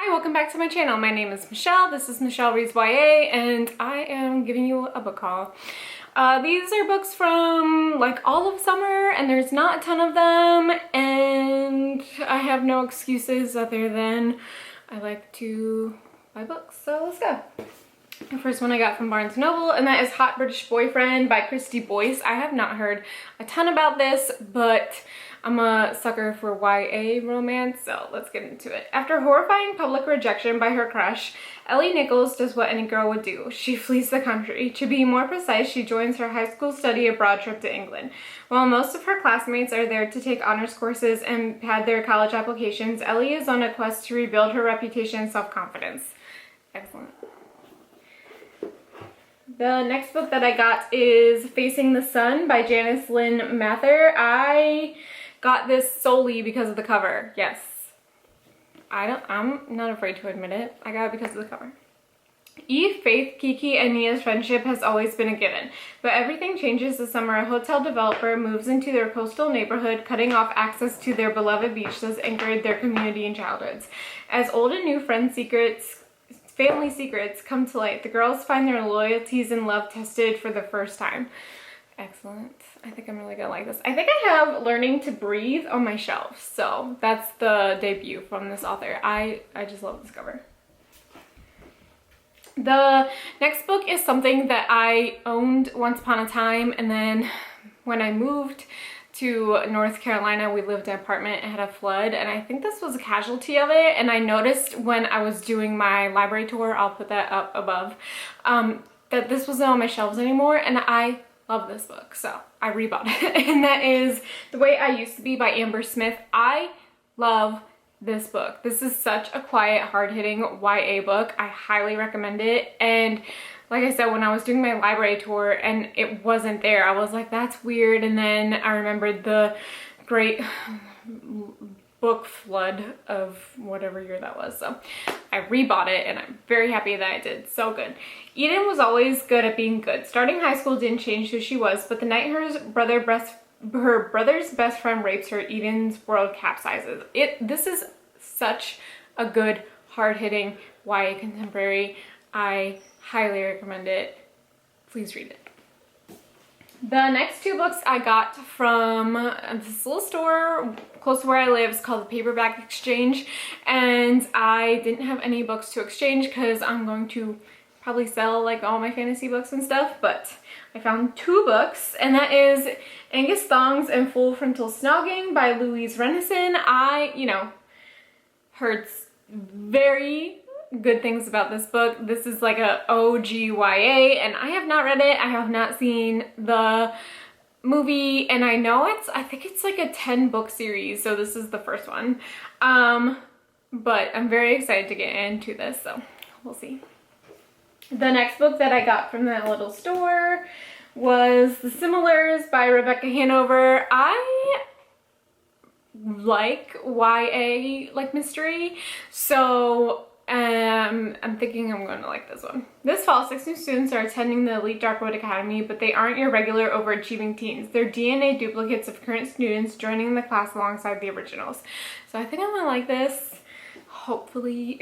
Hi, welcome back to my channel. My name is Michelle. This is Michelle Reads YA, and I am giving you a book haul. These are books from like all of summer, and there's not a ton of them, and I have no excuses other than I like to buy books, so let's go. The first one I got from Barnes & Noble, and that is Hot British Boyfriend by Christy Boyce. I have not heard a ton about this, but I'm a sucker for YA romance, so let's get into it. After horrifying public rejection by her crush, Ellie Nichols does what any girl would do. She flees the country. To be more precise, she joins her high school study abroad trip to England. While most of her classmates are there to take honors courses and pad their college applications, Ellie is on a quest to rebuild her reputation and self-confidence. Excellent. The next book that I got is Facing the Sun by Janice Lynn Mather. I got this solely because of the cover. Yes. I'm not afraid to admit it. I got it because of the cover. Eve, Faith, Kiki, and Mia's friendship has always been a given, but everything changes the summer a hotel developer moves into their coastal neighborhood, cutting off access to their beloved beach that's anchored their community and childhoods. As old and new family secrets come to light, the girls find their loyalties and love tested for the first time. Excellent. I think I'm really gonna like this. I think I have Learning to Breathe on my shelf, so that's the debut from this author. I just love this cover. The next book is something that I owned once upon a time, and then when I moved to North Carolina, we lived in an apartment and had a flood, and I think this was a casualty of it, and I noticed when I was doing my library tour, I'll put that up above, that this wasn't on my shelves anymore, and I love this book, so I rebought it. And that is The Way I Used to Be by Amber Smith. I love this book. This is such a quiet, hard-hitting YA book. I highly recommend it. And like I said, when I was doing my library tour and it wasn't there, I was like, that's weird. And then I remembered the great book flood of whatever year that was, so I rebought it, and I'm very happy that I did. So good. Eden was always good at being good. Starting high school didn't change who she was, but the night her brother's best friend rapes her, Eden's world capsizes. This is such a good, hard-hitting YA contemporary. I highly recommend it. Please read it. The next two books I got from this little store close to where I live. It's called the Paperback Exchange, and I didn't have any books to exchange because I'm going to probably sell like all my fantasy books and stuff, but I found two books, and that is Angus, Thongs, and Full Frontal Snogging by Louise Rennison. I, heard very good things about this book. This is like a OG YA, and I have not read it. I have not seen the movie, and I think it's like a 10-book series, so this is the first one. But I'm very excited to get into this, so we'll see. The next book that I got from that little store was The Similars by Rebecca Hanover. I like YA, like mystery, so I'm thinking I'm going to like this one. This fall, 6 new students are attending the elite Darkwood Academy, but they aren't your regular overachieving teens. They're DNA duplicates of current students joining the class alongside the originals. So I think I'm going to like this, hopefully.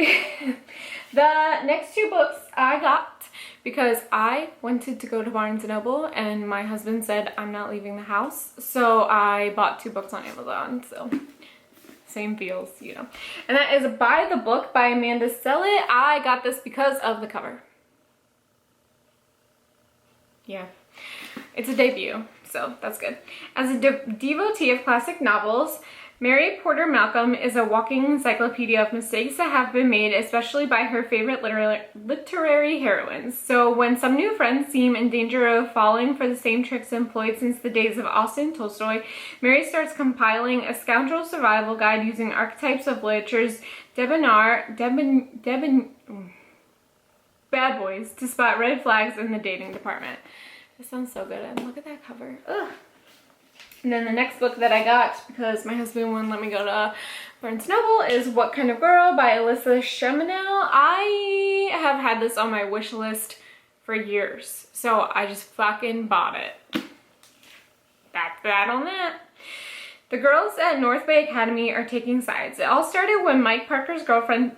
The next two books I got because I wanted to go to Barnes & Noble, and my husband said I'm not leaving the house, so I bought two books on Amazon, so same feels, And that is By the Book by Amanda Sellett. I got this because of the cover. Yeah, it's a debut, so that's good. As a devotee of classic novels, Mary Porter Malcolm is a walking encyclopedia of mistakes that have been made, especially by her favorite literary heroines. So when some new friends seem in danger of falling for the same tricks employed since the days of Austen Tolstoy, Mary starts compiling a scoundrel survival guide using archetypes of literature's bad boys to spot red flags in the dating department. This sounds so good, and look at that cover. Ugh. And then the next book that I got, because my husband wouldn't let me go to Barnes & Noble, is What Kind of Girl by Alyssa Chaminell. I have had this on my wish list for years, so I just fucking bought it. That's that on that. The girls at North Bay Academy are taking sides. It all started when Mike Parker's girlfriend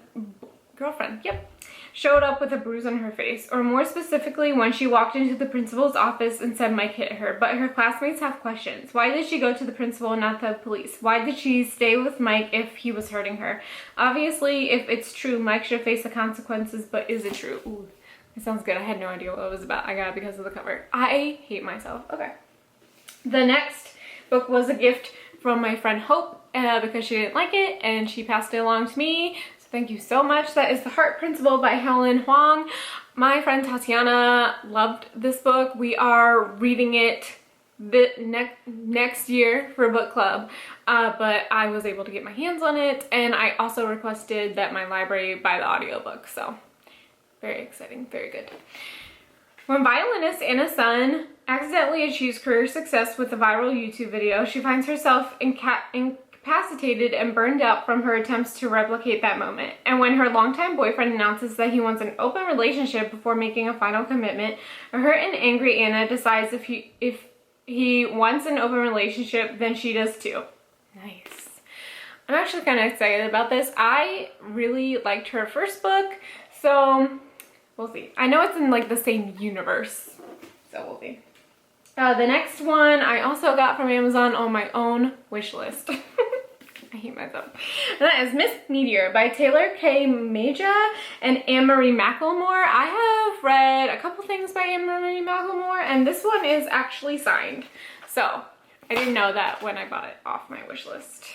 girlfriend, yep, showed up with a bruise on her face, or more specifically when she walked into the principal's office and said Mike hit her, but her classmates have questions. Why did she go to the principal and not the police? Why did she stay with Mike if he was hurting her? Obviously, if it's true, Mike should face the consequences, but is it true? Ooh, it sounds good. I had no idea what it was about. I got it because of the cover. I hate myself. Okay. The next book was a gift from my friend Hope because she didn't like it and she passed it along to me. Thank you so much. That is The Heart Principle by Helen Huang. My friend Tatiana loved this book. We are reading it next year for book club, but I was able to get my hands on it, and I also requested that my library buy the audiobook, so very exciting, very good. When violinist Anna's son accidentally achieves career success with a viral YouTube video, she finds herself incapacitated and burned out from her attempts to replicate that moment. And when her longtime boyfriend announces that he wants an open relationship before making a final commitment, a hurt and angry Anna decides if he wants an open relationship, then she does too. Nice. I'm actually kind of excited about this. I really liked her first book, so we'll see. I know it's in like the same universe, so we'll see. The next one I also got from Amazon on my own wish list. I hate myself. And that is Miss Meteor by Taylor K. Maja and Anne-Marie McLemore. I have read a couple things by Anne-Marie McLemore, and this one is actually signed. So I didn't know that when I bought it off my wish list.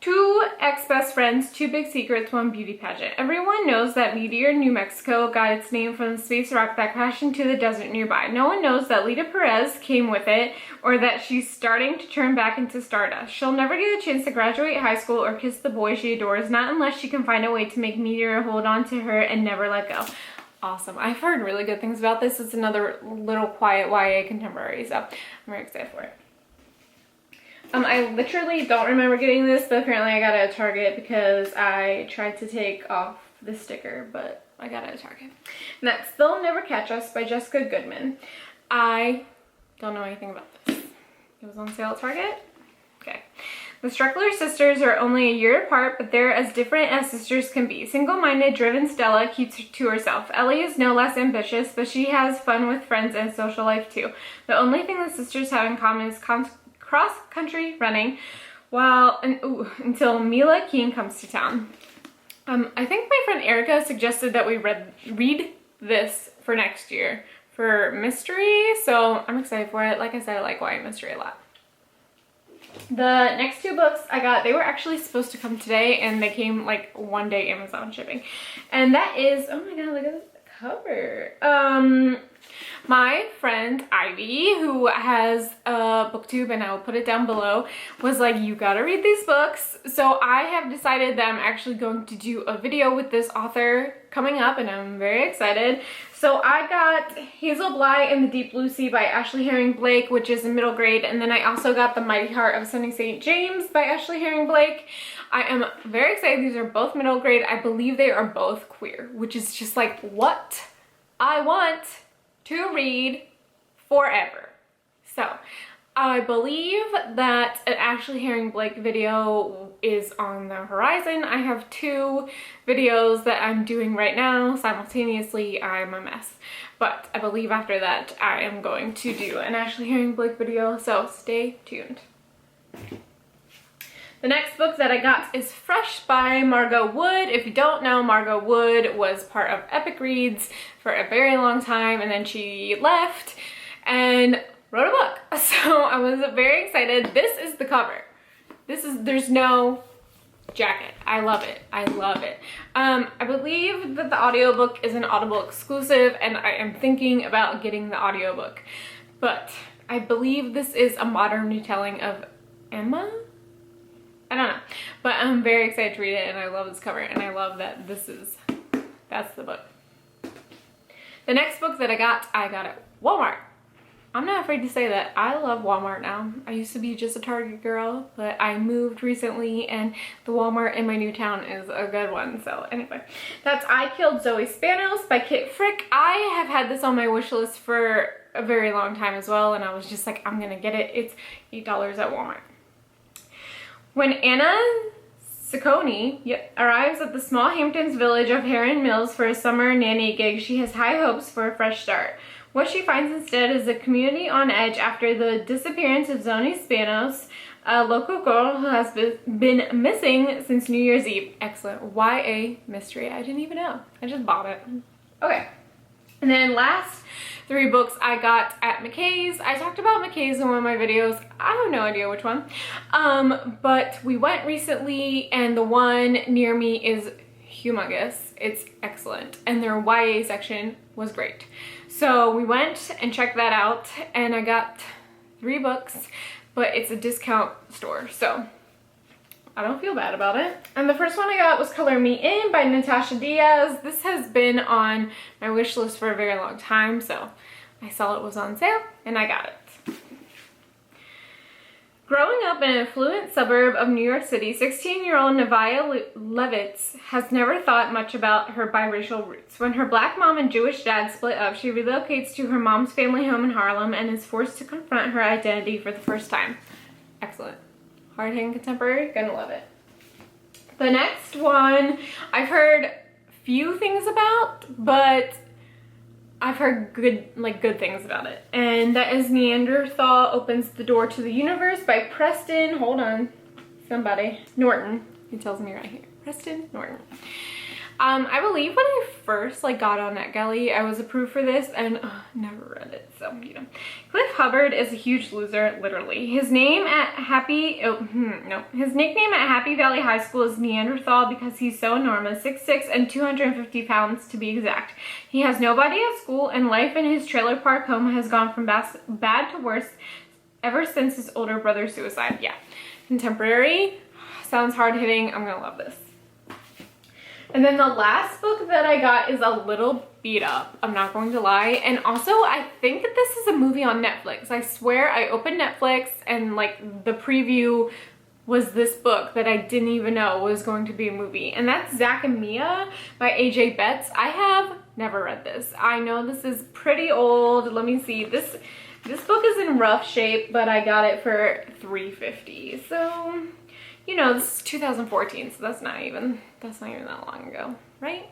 2 ex-best friends, 2 big secrets, 1 beauty pageant. Everyone knows that Meteor, New Mexico got its name from the space rock that crashed into the desert nearby. No one knows that Lita Perez came with it, or that she's starting to turn back into stardust. She'll never get a chance to graduate high school or kiss the boy she adores, not unless she can find a way to make Meteor hold on to her and never let go. Awesome. I've heard really good things about this. It's another little quiet YA contemporary, so I'm very excited for it. I literally don't remember getting this, but apparently I got it at Target because I tried to take off the sticker, but I got it at Target. Next, They'll Never Catch Us by Jessica Goodman. I don't know anything about this. It was on sale at Target? Okay. The Strickler sisters are only a year apart, but they're as different as sisters can be. Single-minded, driven Stella keeps to herself. Ellie is no less ambitious, but she has fun with friends and social life too. The only thing the sisters have in common is cross-country running until Mila King comes to town. I think my friend Erica suggested that we read this for next year for mystery, so I'm excited for it. Like I said, I like YA mystery a lot. The next 2 books I got, they were actually supposed to come today, and they came like one day Amazon shipping. And that is, oh my god, look at the cover. My friend Ivy, who has a booktube, and I will put it down below, was like, you gotta read these books. So I have decided that I'm actually going to do a video with this author coming up, and I'm very excited. So I got Hazel Bly and the Deep Blue Sea by Ashley Herring Blake, which is in middle grade, and then I also got The Mighty Heart of Sunny St. James by Ashley Herring Blake. I am very excited. These are both middle grade. I believe they are both queer, which is just like what I want to read forever. So I believe that an Ashley Herring Blake video is on the horizon. I have 2 videos that I'm doing right now simultaneously. I'm a mess, but I believe after that I am going to do an Ashley Herring Blake video, so stay tuned. The next book that I got is Fresh by Margot Wood. If you don't know, Margot Wood was part of Epic Reads for a very long time, and then she left and wrote a book. So I was very excited. This is the cover. There's no jacket. I love it. I love it. I believe that the audiobook is an Audible exclusive, and I am thinking about getting the audiobook. But I believe this is a modern retelling of Emma? I don't know, but I'm very excited to read it, and I love this cover, and I love that that's the book. The next book that I got at Walmart. I'm not afraid to say that I love Walmart now. I used to be just a Target girl, but I moved recently, and the Walmart in my new town is a good one. So anyway, that's I Killed Zoe Spanos by Kit Frick. I have had this on my wish list for a very long time as well, and I was just like, I'm gonna get it. It's $8 at Walmart. When Anna Saccone arrives at the small Hamptons village of Heron Mills for a summer nanny gig. She has high hopes for a fresh start. What she finds instead is a community on edge after the disappearance of Zoni Spanos, a local girl who has been missing since New Year's Eve. Excellent. YA mystery. I didn't even know. I just bought it. Okay. And then last 3 books I got at McKay's. I talked about McKay's in one of my videos. I have no idea which one. But we went recently and the one near me is humongous. It's excellent. And their YA section was great. So we went and checked that out and I got 3 books, but it's a discount store. So I don't feel bad about it. And the first one I got was Color Me In by Natasha Diaz. This has been on my wish list for a very long time, so I saw it was on sale and I got it. Growing up in an affluent suburb of New York City, 16-year-old Nevaeh Levitz has never thought much about her biracial roots. When her black mom and Jewish dad split up, she relocates to her mom's family home in Harlem and is forced to confront her identity for the first time. Excellent. Hard-hitting contemporary, gonna love it. The next one I've heard few things about, but I've heard good things about it. And that is Neanderthal Opens the Door to the Universe by Preston, hold on, somebody, Norton. He tells me right here, Preston Norton. I believe when I first got on NetGalley, I was approved for this and never read it, so you know. Cliff Hubbard is a huge loser, literally. His name at his nickname at Happy Valley High School is Neanderthal because he's so enormous, 6'6" and 250 pounds to be exact. He has nobody at school and life in his trailer park home has gone from bad to worse ever since his older brother's suicide. Yeah, contemporary, sounds hard-hitting. I'm gonna love this. And then the last book that I got is a little beat up, I'm not going to lie. And also, I think that this is a movie on Netflix. I swear I opened Netflix and the preview was this book that I didn't even know was going to be a movie. And that's Zac and Mia by AJ Betts. I have never read this. I know this is pretty old. Let me see. This book is in rough shape, but I got it for $3.50. So, you know, this is 2014, so that's not even that long ago, right?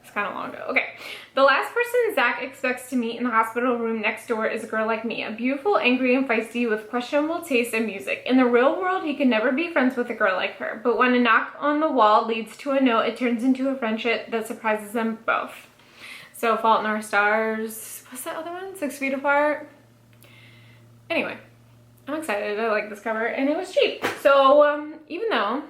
It's kind of long ago. Okay, the last person Zac expects to meet in the hospital room next door is a girl like Mia. Beautiful, angry, and feisty with questionable taste in music. In the real world, he can never be friends with a girl like her, but when a knock on the wall leads to a note, it turns into a friendship that surprises them both. So, Fault in Our Stars, what's that other one? 6 Feet Apart? Anyway. I'm excited. I like this cover and it was cheap. So even though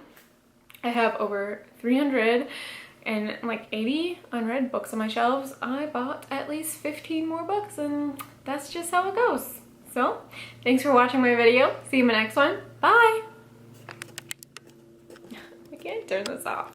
I have over 380 unread books on my shelves, I bought at least 15 more books and that's just how it goes. So thanks for watching my video. See you in my next one. Bye. I can't turn this off.